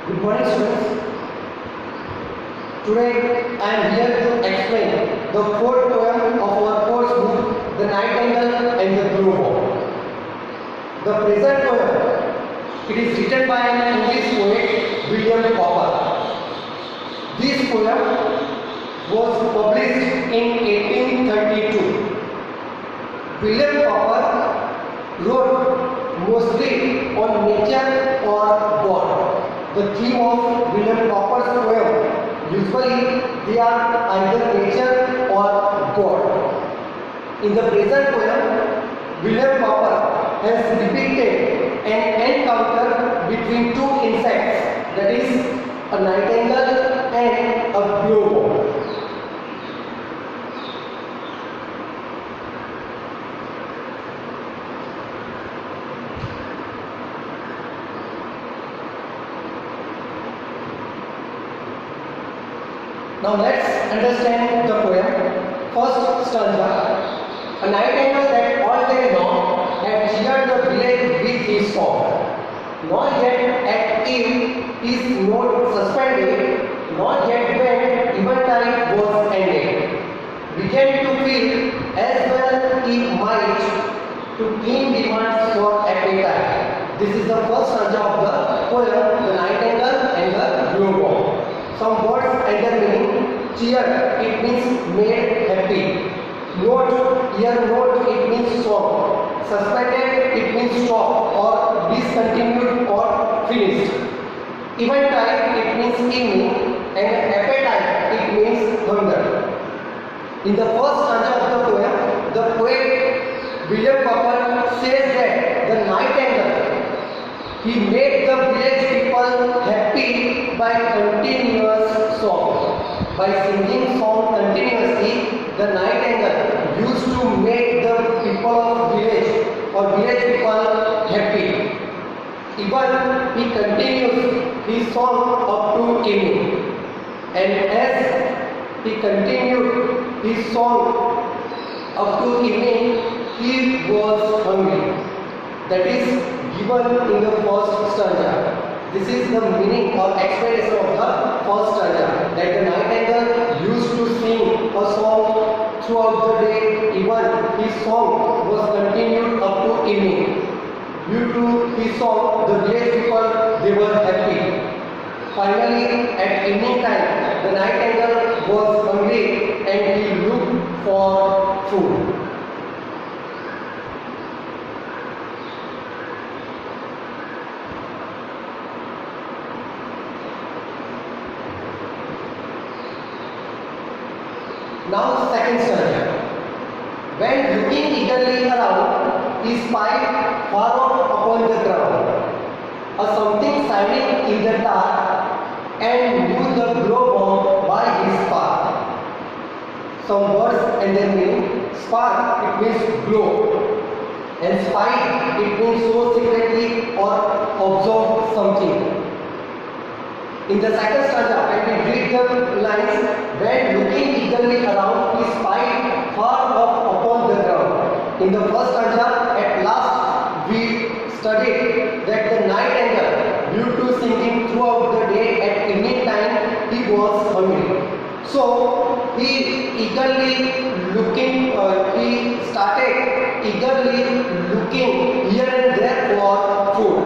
Good morning, students. Today I am here to explain the fourth poem of our course book, The Nightingale and the Blue Ball. The present poem, it is written by an English poet, William Cowper. This poem was published in 1832. William Cowper wrote mostly on nature or God. The theme of William Cowper's poem usually they are either nature or God. In the present poem, William Cowper has depicted an encounter between two insects, that is a nightingale and a blowball. Now let's understand the poem. First stanza. A nightingale that all day long had cheered the village with his song. Nor yet at eve his note suspended, nor yet when eventide was ended. Began to feel as well he might to keen demands for appetite. This is the first stanza of the poem, The Nightingale and the Blowball. Some words and their meaning. Cheer, it means made happy. Note, here note, it means song. Suspended, it means stop or discontinued or finished. Eventide, it means evening. And appetite, it means hunger. In the first stanza of the poem, the poet William Cowper says that the nightingale, he made the village people happy by continuous song. By singing song continuously, the nightingale used to make the people of village or village people happy. Even he continues his song up to evening. And as he continued his song up to evening, he was hungry. That is given in the first stanza. This is the meaning or explanation of the first stanza, that the nightingale used to sing a song throughout the day, even his song was continued up to evening. Due to his song, the village people, they were happy. Finally, at evening time, the nightingale was hungry and he looked for food. Now second stanza. When looking eagerly around, he spied far off upon the ground a something shining in the dark, and knew the glowworm by his spark. Some words and their meaning. Spark, it means glow, and spy, it means so secretly or observe something. In the second stanza, when we read the lines, when looking eagerly around, he spied far off upon the ground. In the first stanza, at last we studied that the nightingale, due to singing throughout the day at evening time, he was hungry. So he eagerly looking, he started eagerly looking here and there for food.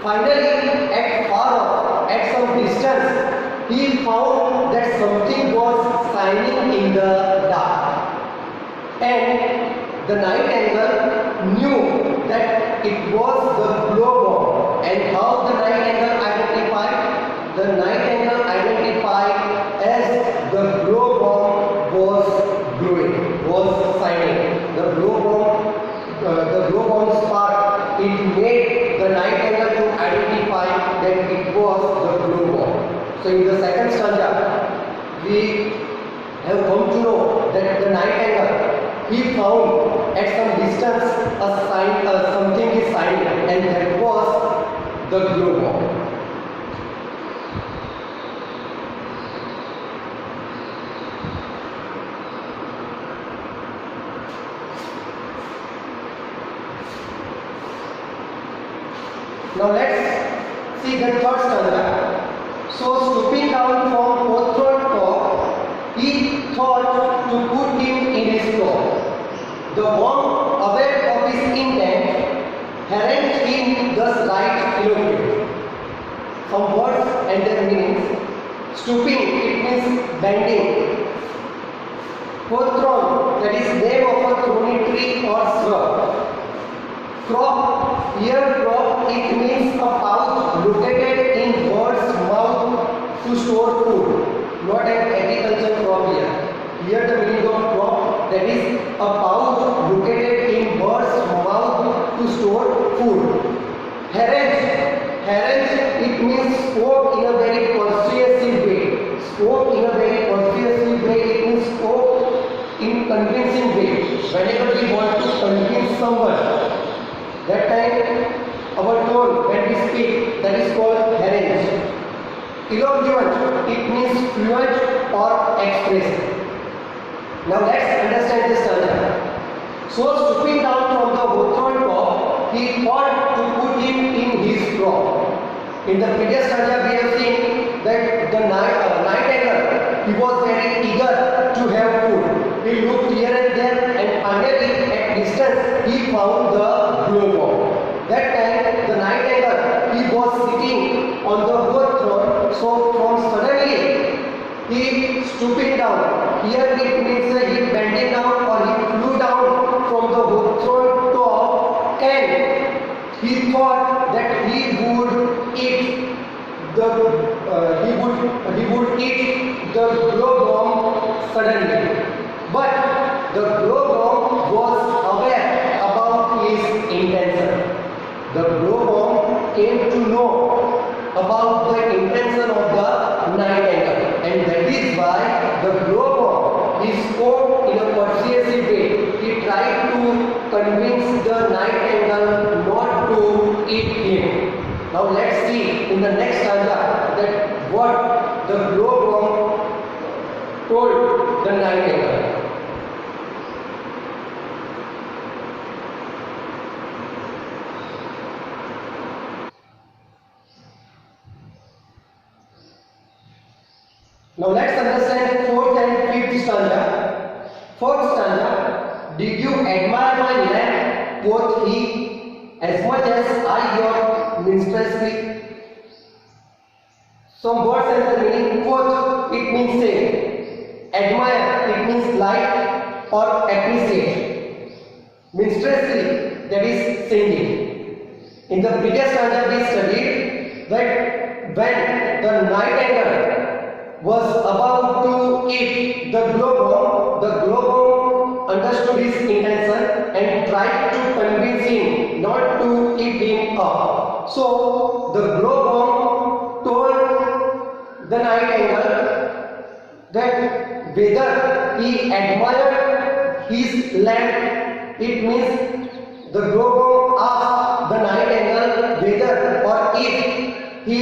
Finally, at far off, at some distance, he found that something was shining in the dark. And the nightingale knew that it was the glowworm. And how the nightingale identified? The nightingale identified as the glowworm was glowing, was shining. The glowworm spark, it made the nightingale to identify that it was the glowworm. So in the second stanza, we have come to know that the nightingale, he found at some distance a sign, something is shining, and that was the glowworm. Now let's see the third stanza. eloquent. Some words and their meanings. Stooping, it means bending. Hawthorn, that is name of a thorny tree or shrub. Crop, here crop, it means a pouch located in bird's mouth to store food. Not an agricultural crop here. Here the meaning of crop, that is a pouch located in bird's mouth to store food. Harangue, it means spoke in a very persuasive way. Spoke in a very persuasive way, it means spoke in convincing way. Whenever we want to convince someone, that time our tone when we speak, that is called harangue. Eloquent, it means fluent or expressive. Now let's understand this stanza. So stooping down from the hawthorn top, he thought to put him in his crop. In the previous stanza we have seen that the nightingale, he was very eager to have food. He looked here and there and finally at distance he found the glowworm. That time the nightingale, he was sitting on the hawthorn, so from suddenly he stooping down. Here it means he bending down or he flew down from the hawthorn top, and he thought that he would eat the glowworm suddenly. But the glowworm was aware about his intention. The glowworm came to know about the intention of the nightingale, and that is why the glowworm, he spoke in a persuasive way. He tried to convince the nightingale not to eat him. Now let's see in the next stanza that what the glowworm told the nightingale. Now let's understand fourth and fifth stanza. Fourth stanza. Did you admire my lamp, quoth he, as much as I your minstrelsy? Some words and the meaning. Quoth, it means say. Admire, it means like or appreciate. Minstrelsy, that is singing. In the previous stanza we studied that when the nightingale was about to eat the glowworm understood his intention and tried to convince him not to eat him up. So the glowworm told the nightingale that whether he admired his lamp, it means the glowworm asked the nightingale whether or if he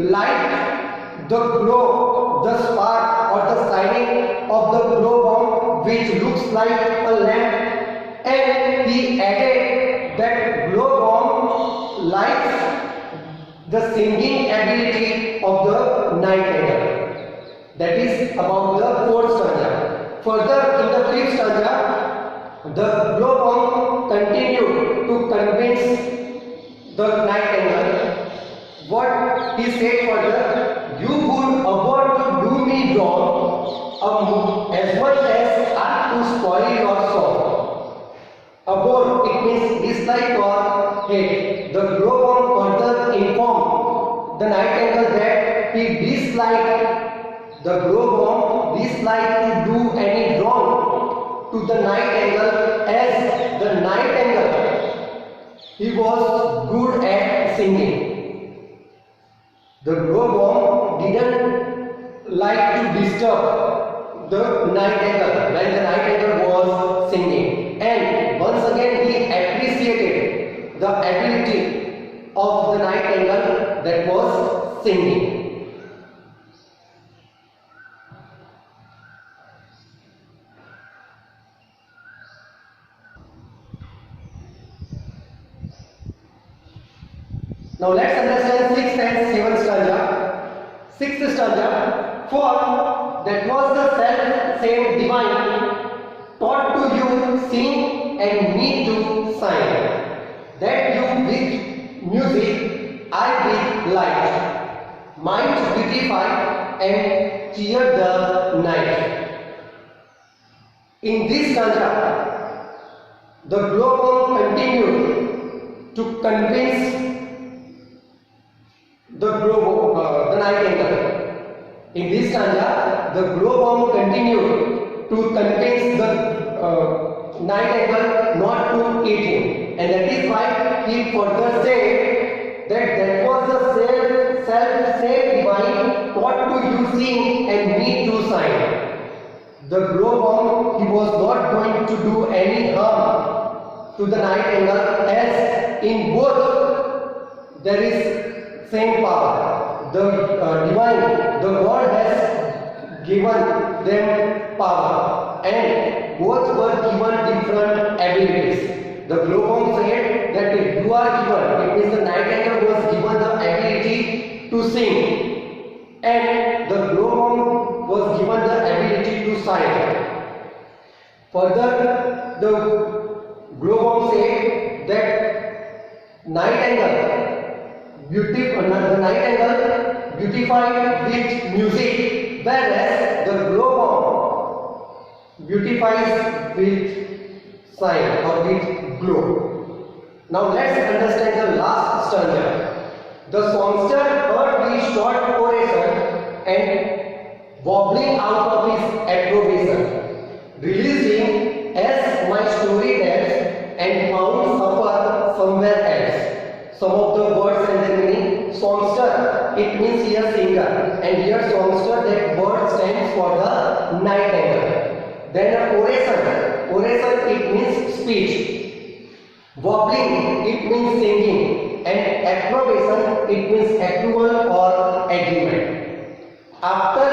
liked the glow, the spark or the shining of the glowworm which looks like a lamp, and he added that glowworm likes the singing ability of the nightingale. That is about the fourth stanza. Further in the fifth stanza, the glowworm continued to convince the nightingale. What he said further, you would avoid to do me wrong as much as I to spoil your song. Abhor, it means dislike or hate. The glowworm further informed the nightingale that he disliked to do any wrong to the nightingale, as the nightingale, he was good at singing. The glowworm didn't like to disturb the nightingale when the nightingale was singing, and once again he appreciated the ability of the nightingale that was singing. Now let's understand sixth and seventh stanza. Sixth stanza. For that was the self same divine taught to you sing and me to sign, that you with music light might beautify and cheer the night. In this stanza, the glowworm continued to convince the nightingale. In this stanza, the glowworm continued to convince the nightingale not to eat him, and that is why he further said that was the self-same divine taught to you sing and me to sign. The glowworm, he was not going to do any harm to the nightingale, as in both there is same power. The divine, the God has given them power, and both were given different abilities. The glowworm said that if you are given, it means the nightingale was given the ability to sing, and the glowworm was given the ability to sign. Further, the glowworm said that the nightingale beautified with music, whereas the glowworm beautifies with sign or with glow. Now let's understand the last stanza. The songster heard the short oration and wobbling out of his approbation, releasing as my story tells, and found supper somewhere else. Some of the words and the meaning. Songster, it means here singer, and here songster, that word stands for the nightingale. Then oration, it means speech. Wobbling, it means singing, and approbation, it means approval or agreement. After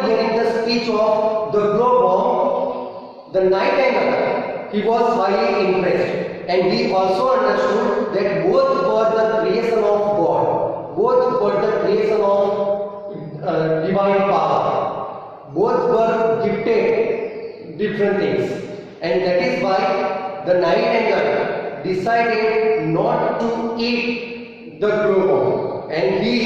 hearing the speech of the glowworm, the nightingale, he was highly impressed, and he also understood that both were the creation of God, both were the creation of divine power, both were gifted different things, and that is why the nightingale decided not to eat the glowworm, and he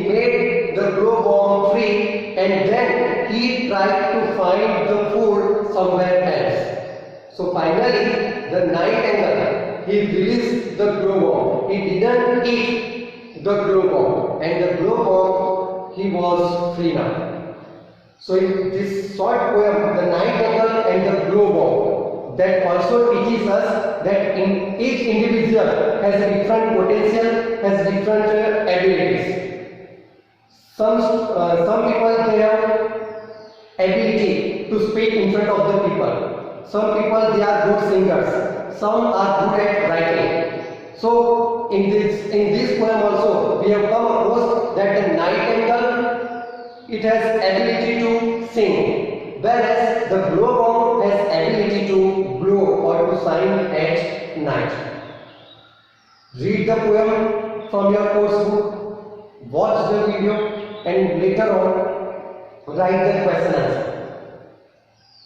made the glowworm free, and then he tried to find the food somewhere else. So finally, the nightingale, he released the glowworm. He didn't eat the glowworm, and the glowworm, he was free now. So in this short poem, the nightingale and the glowworm, that also teaches us that in each individual has a different potential, has different abilities. Some people have ability to speak in front of the people. Some people, they are good singers. Some are good at writing. So in this poem also we have come across that the nightingale, it has ability to sing, whereas the glowworm has ability to blow or to shine at night. Read the poem from your course book, watch the video, and later on write the question answer.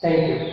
Thank you.